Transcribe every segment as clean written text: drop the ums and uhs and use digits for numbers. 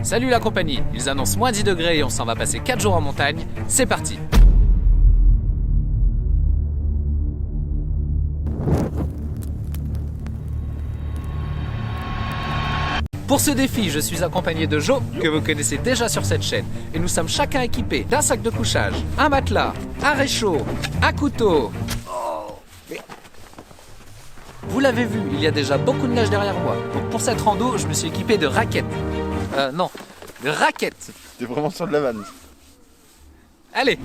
Salut la compagnie, ils annoncent moins 10 degrés et on s'en va passer 4 jours en montagne. C'est parti! Pour ce défi, je suis accompagné de Joe, que vous connaissez déjà sur cette chaîne. Et nous sommes chacun équipés d'un sac de couchage, un matelas, un réchaud, un couteau. Vous l'avez vu, il y a déjà beaucoup de neige derrière moi. Donc pour cette rando, je me suis équipé de raquettes. Non, de raquettes. T'es vraiment sur de la vanne. Allez!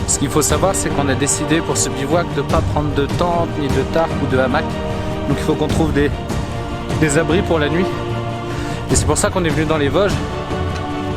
Ce qu'il faut savoir, c'est qu'on a décidé pour ce bivouac de ne pas prendre de tente, ni de tarp ou de hamac. Donc il faut qu'on trouve des abris pour la nuit. Et c'est pour ça qu'on est venu dans les Vosges.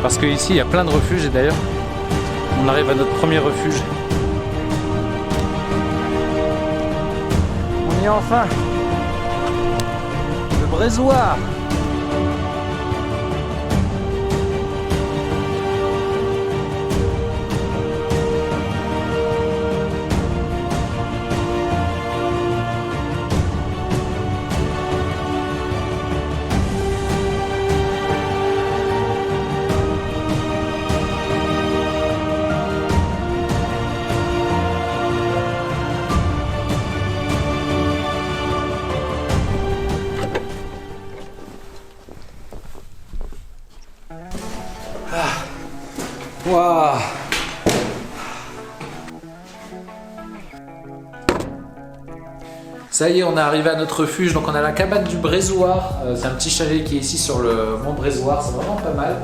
Parce qu'ici, il y a plein de refuges. Et d'ailleurs, on arrive à notre premier refuge. On y est enfin. Le Brésoir. Waouh! Ça y est, on est arrivé à notre refuge. Donc on a la cabane du Brésoir. C'est un petit chalet qui est ici sur le mont Brésoir. C'est vraiment pas mal.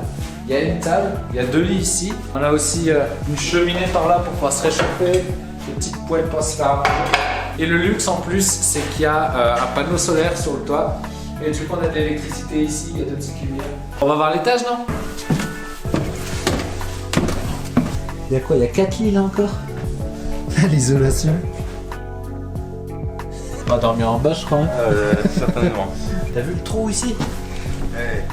Il y a une table, il y a 2 lits ici. On a aussi une cheminée par là pour pouvoir se réchauffer. Des petites poêles pour se faire à manger. Et le luxe en plus, c'est qu'il y a un panneau solaire sur le toit. Et du coup, on a de l'électricité ici. Il y a 2 petites lumières. On va voir l'étage, non? Il y a quoi? Il y a 4 lits là encore? L'isolation. On va dormir en bas, je crois. Certainement. T'as vu le trou ici? Ouais.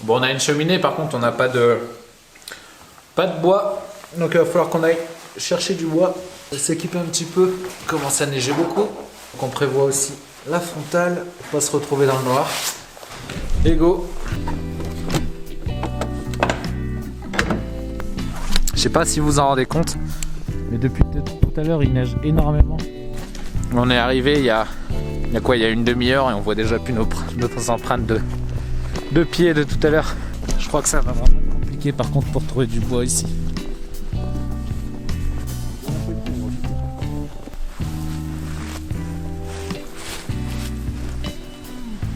Bon, on a une cheminée, par contre, on n'a pas de bois. Donc il va falloir qu'on aille chercher du bois. S'équiper un petit peu. Il commence à neiger beaucoup. Donc on prévoit aussi la frontale. Pour pas se retrouver dans le noir. Et go! Je sais pas si vous vous en rendez compte, mais depuis tout à l'heure il neige énormément. On est arrivé il y a quoi? Il y a une demi-heure et on voit déjà plus nos empreintes de pieds de tout à l'heure. Je crois que ça va vraiment être compliqué par contre pour trouver du bois ici.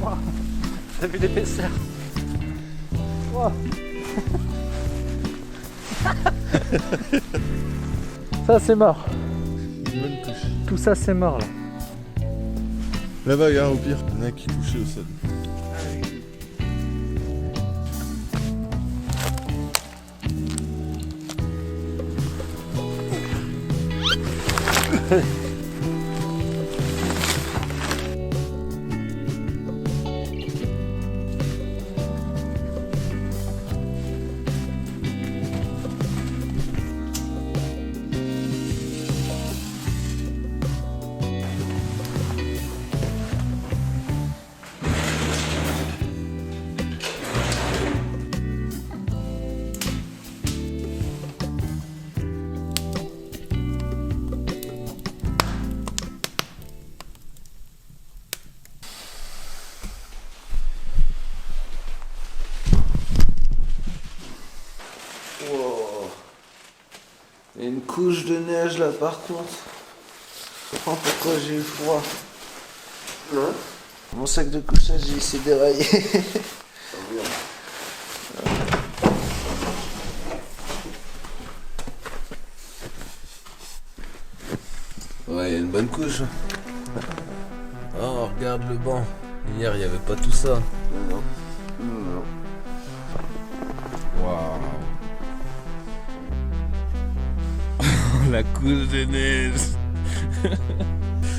Wow. T'as vu l'épaisseur? Wow. Ça c'est mort. Une bonne touche. Tout ça c'est mort là. Là-bas, regarde, au pire, il y en a qui est couché au sol. Wow. Il y a une couche de neige là par contre. Je comprends pourquoi j'ai eu froid. Non. Mon sac de couchage il s'est déraillé. Ouais, il y a une bonne couche. Oh, regarde le banc. Hier, il n'y avait pas tout ça. Non. Non. Waouh. La couche de neige.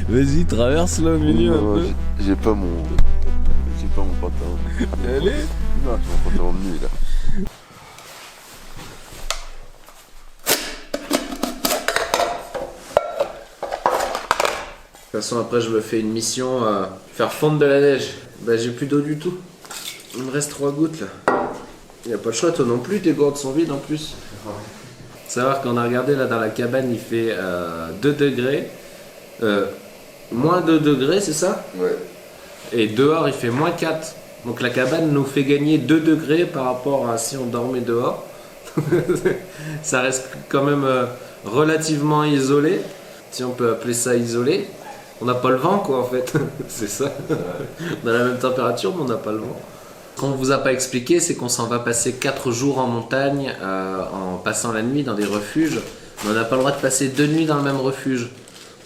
Vas-y, traverse là au milieu un peu. J'ai pas mon pantalon. Allez. Non, j'ai mon pantalon de nuit là. De toute façon, après, je me fais une mission faire fondre de la neige. Bah, j'ai plus d'eau du tout. Il me reste 3 gouttes là. Il n'y a pas le choix, toi non plus, tes gourdes sont vides en plus. Savoir qu'on a regardé là dans la cabane, il fait 2 degrés. Moins 2 degrés, c'est ça? Ouais. Et dehors, il fait moins 4. Donc la cabane nous fait gagner 2 degrés par rapport à si on dormait dehors. Ça reste quand même relativement isolé, si on peut appeler ça isolé. On n'a pas le vent quoi en fait, c'est ça. On a la même température mais on n'a pas le vent. Ce qu'on ne vous a pas expliqué, c'est qu'on s'en va passer 4 jours en montagne en passant la nuit dans des refuges. Mais on n'a pas le droit de passer 2 nuits dans le même refuge.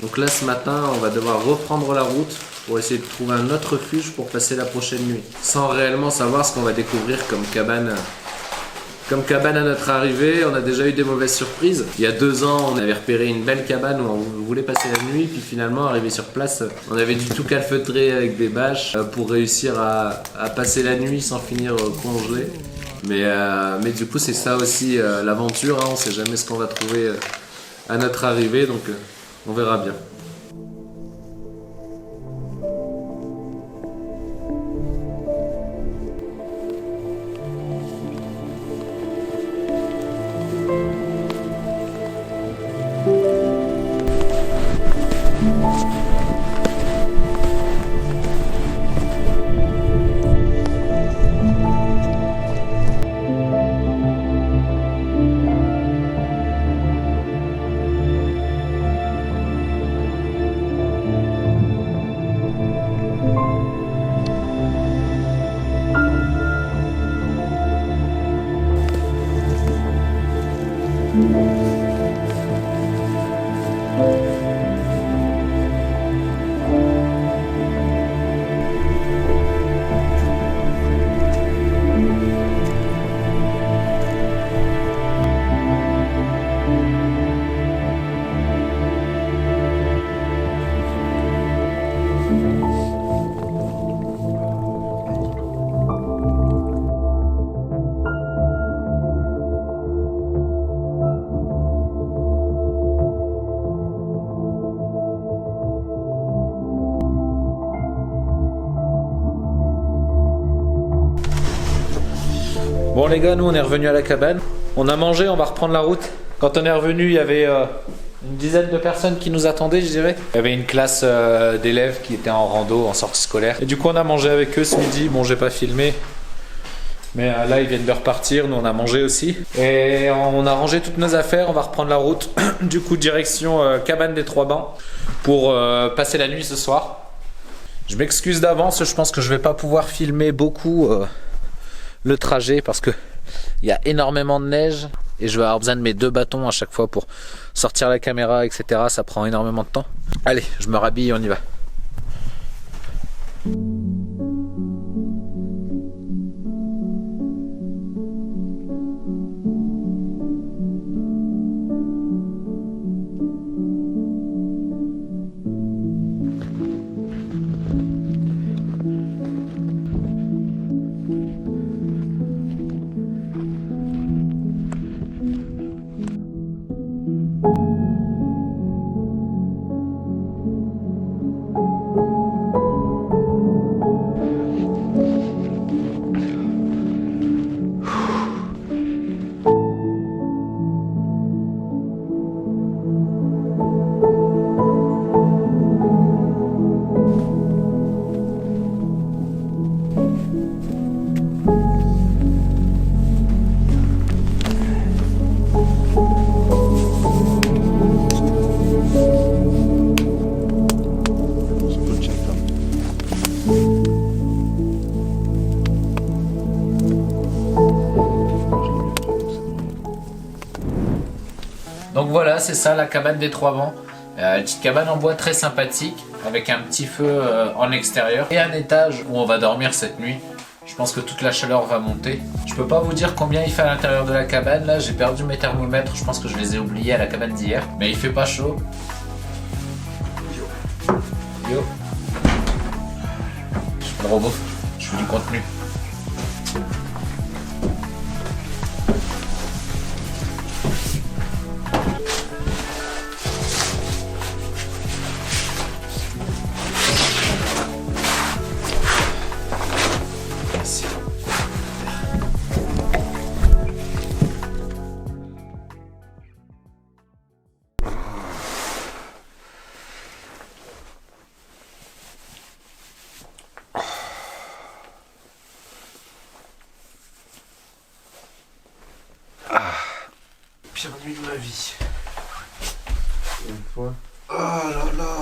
Donc là ce matin, on va devoir reprendre la route pour essayer de trouver un autre refuge pour passer la prochaine nuit. Sans réellement savoir ce qu'on va découvrir comme cabane. Comme cabane à notre arrivée, on a déjà eu des mauvaises surprises. Il y a 2 ans, on avait repéré une belle cabane où on voulait passer la nuit, puis finalement, arrivé sur place, on avait dû tout calfeutrer avec des bâches pour réussir à passer la nuit sans finir congelé. Mais du coup, c'est ça aussi l'aventure, hein. On sait jamais ce qu'on va trouver à notre arrivée, donc on verra bien. Bon les gars, nous on est revenus à la cabane. On a mangé, on va reprendre la route. Quand on est revenu, il y avait une dizaine de personnes qui nous attendaient, je dirais. Il y avait une classe d'élèves qui étaient en rando, en sortie scolaire. Et du coup on a mangé avec eux ce midi. Bon, j'ai pas filmé. Mais là ils viennent de repartir, nous on a mangé aussi. Et on a rangé toutes nos affaires, on va reprendre la route. Du coup direction cabane des 3 bancs pour passer la nuit ce soir. Je m'excuse d'avance, je pense que je vais pas pouvoir filmer beaucoup le trajet parce que il y a énormément de neige et je vais avoir besoin de mes 2 bâtons à chaque fois pour sortir la caméra, etc. Ça prend énormément de temps. Allez, je me rhabille, on y va. Donc voilà, c'est ça la cabane des 3 vents. Une petite cabane en bois très sympathique, avec un petit feu en extérieur et un étage où on va dormir cette nuit. Je pense que toute la chaleur va monter. Je peux pas vous dire combien il fait à l'intérieur de la cabane. Là, j'ai perdu mes thermomètres. Je pense que je les ai oubliés à la cabane d'hier. Mais il fait pas chaud. Yo. Je fais le robot. Je fais du contenu. Pire nuit de ma vie. Une fois. Oh là là.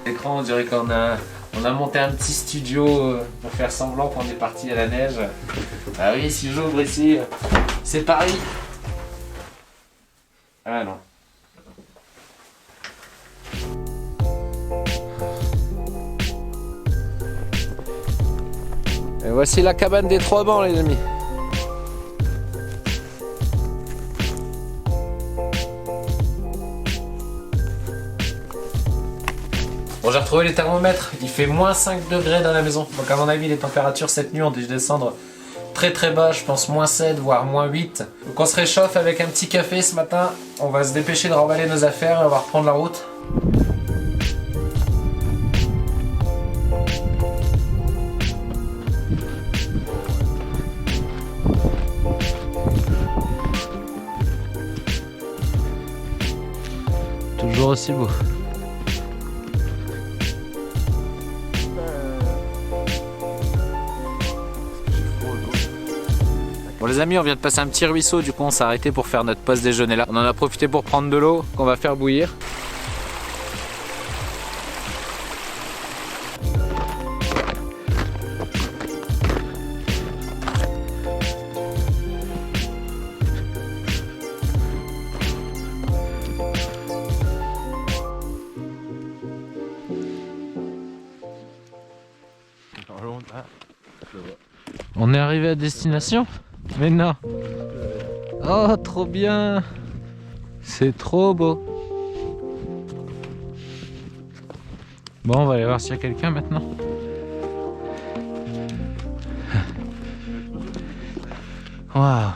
L'écran, on dirait qu'on a monté un petit studio pour faire semblant qu'on est parti à la neige. Ah oui, si j'ouvre ici, c'est Paris. Ah non. Et voici la cabane des 3 bancs, les amis. Bon, j'ai retrouvé les thermomètres. Il fait moins 5 degrés dans la maison. Donc à mon avis, les températures cette nuit ont dû descendre très très bas. Je pense moins 7, voire moins 8. Donc on se réchauffe avec un petit café ce matin. On va se dépêcher de remballer nos affaires et on va reprendre la route. Toujours aussi beau. Bon les amis, on vient de passer un petit ruisseau, du coup on s'est arrêté pour faire notre pause déjeuner là. On en a profité pour prendre de l'eau qu'on va faire bouillir. On est arrivé à destination? Mais non. Oh, trop bien. C'est trop beau. Bon, on va aller voir s'il y a quelqu'un maintenant. Waouh.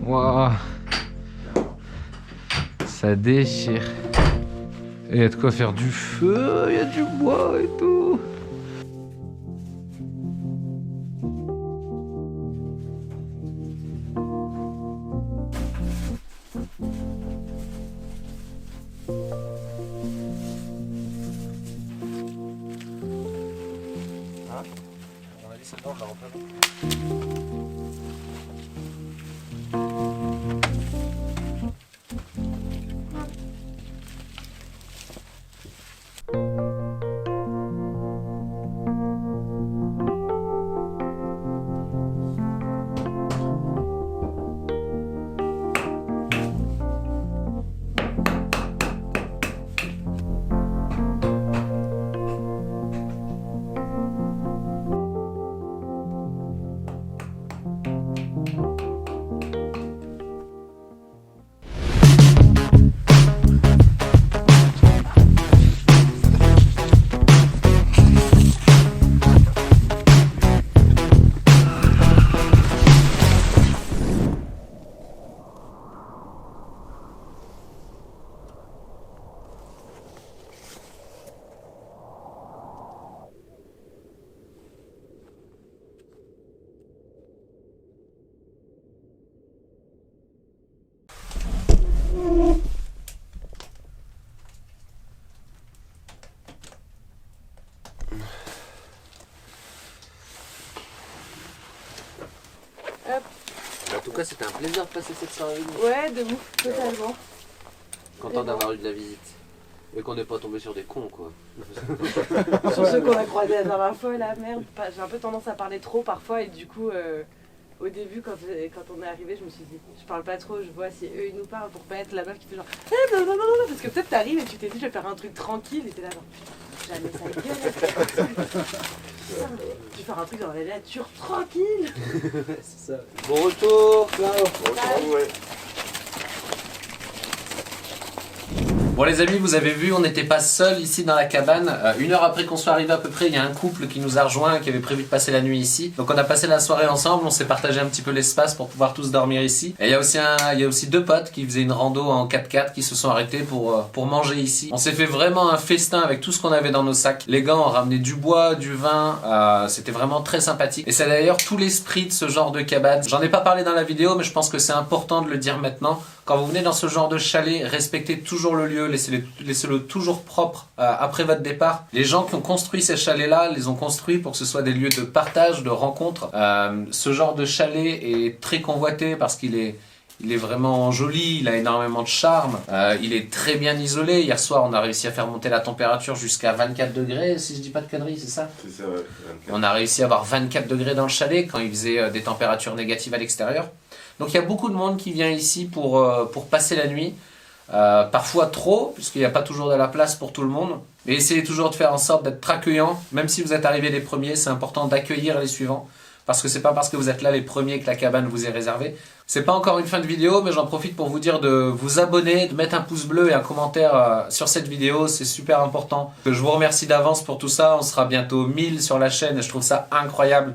Waouh. Ça déchire. Et il y a de quoi faire du feu, il y a du bois et tout. Hop. En tout cas, c'était un plaisir de passer cette soirée avec vous. Ouais, de ouf, totalement. Content d'avoir eu de la visite. Et qu'on n'est pas tombé sur des cons, quoi. Sur ceux qu'on a croisés la dernière fois, la merde. J'ai un peu tendance à parler trop parfois et du coup, au début, quand on est arrivé, je me suis dit, je parle pas trop, je vois si eux ils nous parlent pour pas être la meuf qui fait genre parce que peut-être t'arrives et tu t'es dit, je vais faire un truc tranquille et t'es là genre, putain, jamais ça gueule. Tu vais faire un truc dans la nature tranquille. C'est ça. Bon retour, ciao. Bon les amis, vous avez vu, on n'était pas seuls ici dans la cabane. 1 heure après qu'on soit arrivé à peu près, il y a un couple qui nous a rejoint, qui avait prévu de passer la nuit ici. Donc on a passé la soirée ensemble, on s'est partagé un petit peu l'espace pour pouvoir tous dormir ici. Et il y a aussi 2 potes qui faisaient une rando en 4x4 qui se sont arrêtés pour manger ici. On s'est fait vraiment un festin avec tout ce qu'on avait dans nos sacs. Les gars ont ramené du bois, du vin, c'était vraiment très sympathique. Et c'est d'ailleurs tout l'esprit de ce genre de cabane. J'en ai pas parlé dans la vidéo, mais je pense que c'est important de le dire maintenant. Quand vous venez dans ce genre de chalet, respectez toujours le lieu, laissez-le toujours propre après votre départ. Les gens qui ont construit ces chalets-là, les ont construits pour que ce soit des lieux de partage, de rencontre. Ce genre de chalet est très convoité parce qu'il est vraiment joli, il a énormément de charme, il est très bien isolé. Hier soir, on a réussi à faire monter la température jusqu'à 24 degrés, si je dis pas de conneries, c'est ça? C'est ça, ouais. On a réussi à avoir 24 degrés dans le chalet quand il faisait des températures négatives à l'extérieur. Donc il y a beaucoup de monde qui vient ici pour passer la nuit. Parfois trop, puisqu'il n'y a pas toujours de la place pour tout le monde. Mais essayez toujours de faire en sorte d'être accueillant. Même si vous êtes arrivés les premiers, c'est important d'accueillir les suivants. Parce que c'est pas parce que vous êtes là les premiers que la cabane vous est réservée. C'est pas encore une fin de vidéo, mais j'en profite pour vous dire de vous abonner, de mettre un pouce bleu et un commentaire sur cette vidéo. C'est super important. Je vous remercie d'avance pour tout ça. On sera bientôt 1000 sur la chaîne et je trouve ça incroyable.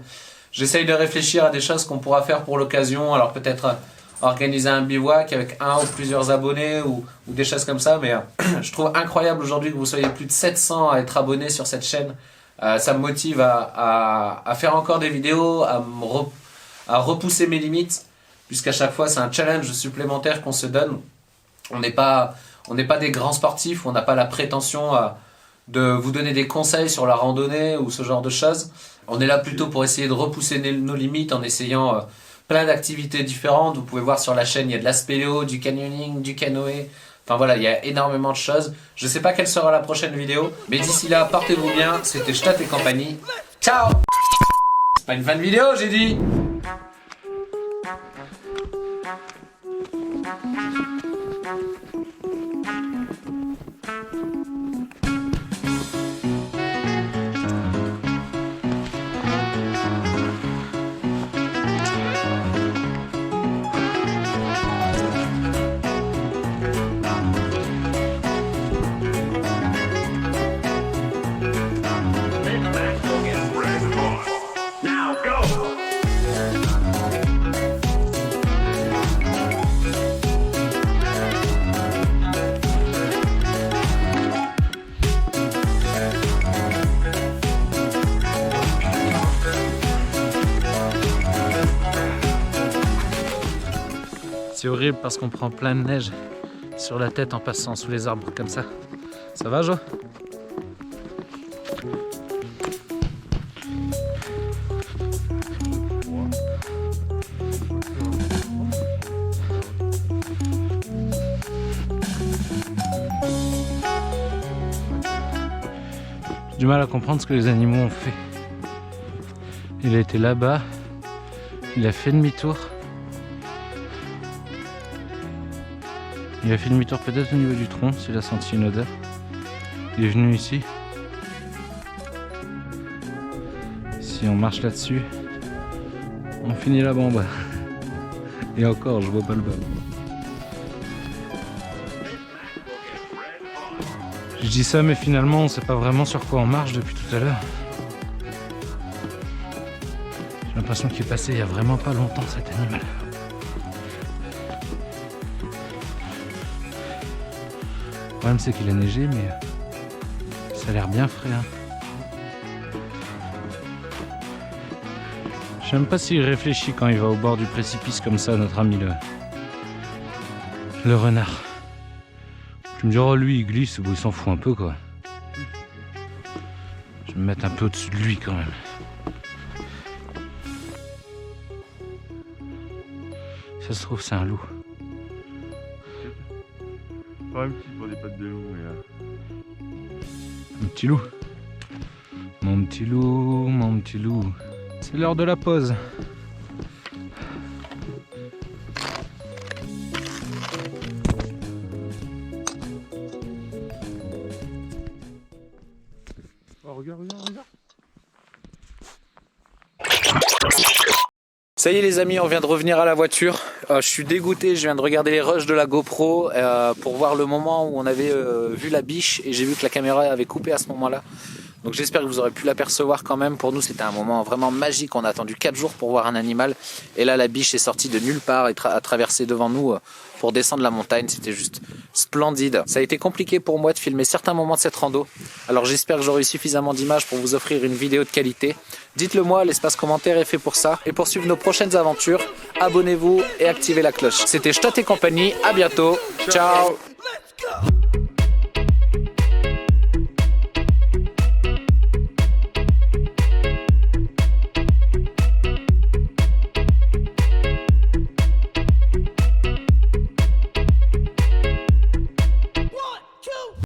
J'essaye de réfléchir à des choses qu'on pourra faire pour l'occasion. Alors peut-être organiser un bivouac avec 1 ou plusieurs abonnés ou des choses comme ça. Mais je trouve incroyable aujourd'hui que vous soyez plus de 700 à être abonnés sur cette chaîne. Ça me motive à faire encore des vidéos, à repousser mes limites. Puisqu'à chaque fois c'est un challenge supplémentaire qu'on se donne. On n'est pas des grands sportifs, on n'a pas la prétention de vous donner des conseils sur la randonnée ou ce genre de choses. On est là plutôt pour essayer de repousser nos limites en essayant plein d'activités différentes. Vous pouvez voir sur la chaîne, il y a de la spéléo, du canyoning, du canoë. Enfin voilà, il y a énormément de choses. Je ne sais pas quelle sera la prochaine vidéo, mais d'ici là, portez-vous bien. C'était Stadt et compagnie. Ciao! C'est pas une fin de vidéo, j'ai dit! C'est horrible parce qu'on prend plein de neige sur la tête en passant sous les arbres comme ça. Ça va, Jo? J'ai du mal à comprendre ce que les animaux ont fait. Il a été là-bas, il a fait demi-tour. Il a fait demi-tour peut-être au niveau du tronc, s'il a senti une odeur. Il est venu ici. Si on marche là-dessus, on finit là-bas en bas. Et encore, je vois pas le bas. Je dis ça, mais finalement, on sait pas vraiment sur quoi on marche depuis tout à l'heure. J'ai l'impression qu'il est passé il y a vraiment pas longtemps, cet animal. Le problème c'est qu'il a neigé, mais ça a l'air bien frais. Hein. Je sais même pas s'il réfléchit quand il va au bord du précipice comme ça, notre ami le renard. Tu me diras, lui il glisse, bon, il s'en fout un peu quoi. Je vais me mettre un peu au-dessus de lui quand même. Ça se trouve, c'est un loup. Pas un petit pour des pattes de loup, mais. Un petit loup. Mon petit loup, mon petit loup. C'est l'heure de la pause. Oh, regarde, regarde, regarde. Ça y est les amis, on vient de revenir à la voiture. Je suis dégoûté, je viens de regarder les rushs de la GoPro pour voir le moment où on avait vu la biche et j'ai vu que la caméra avait coupé à ce moment-là. Donc j'espère que vous aurez pu l'apercevoir quand même. Pour nous c'était un moment vraiment magique, on a attendu 4 jours pour voir un animal. Et là la biche est sortie de nulle part et a traversé devant nous pour descendre la montagne. C'était juste splendide. Ça a été compliqué pour moi de filmer certains moments de cette rando. Alors j'espère que j'aurai suffisamment d'images pour vous offrir une vidéo de qualité. Dites-le moi, l'espace commentaire est fait pour ça. Et pour suivre nos prochaines aventures, abonnez-vous et activez la cloche. C'était Stott et compagnie, à bientôt. Ciao.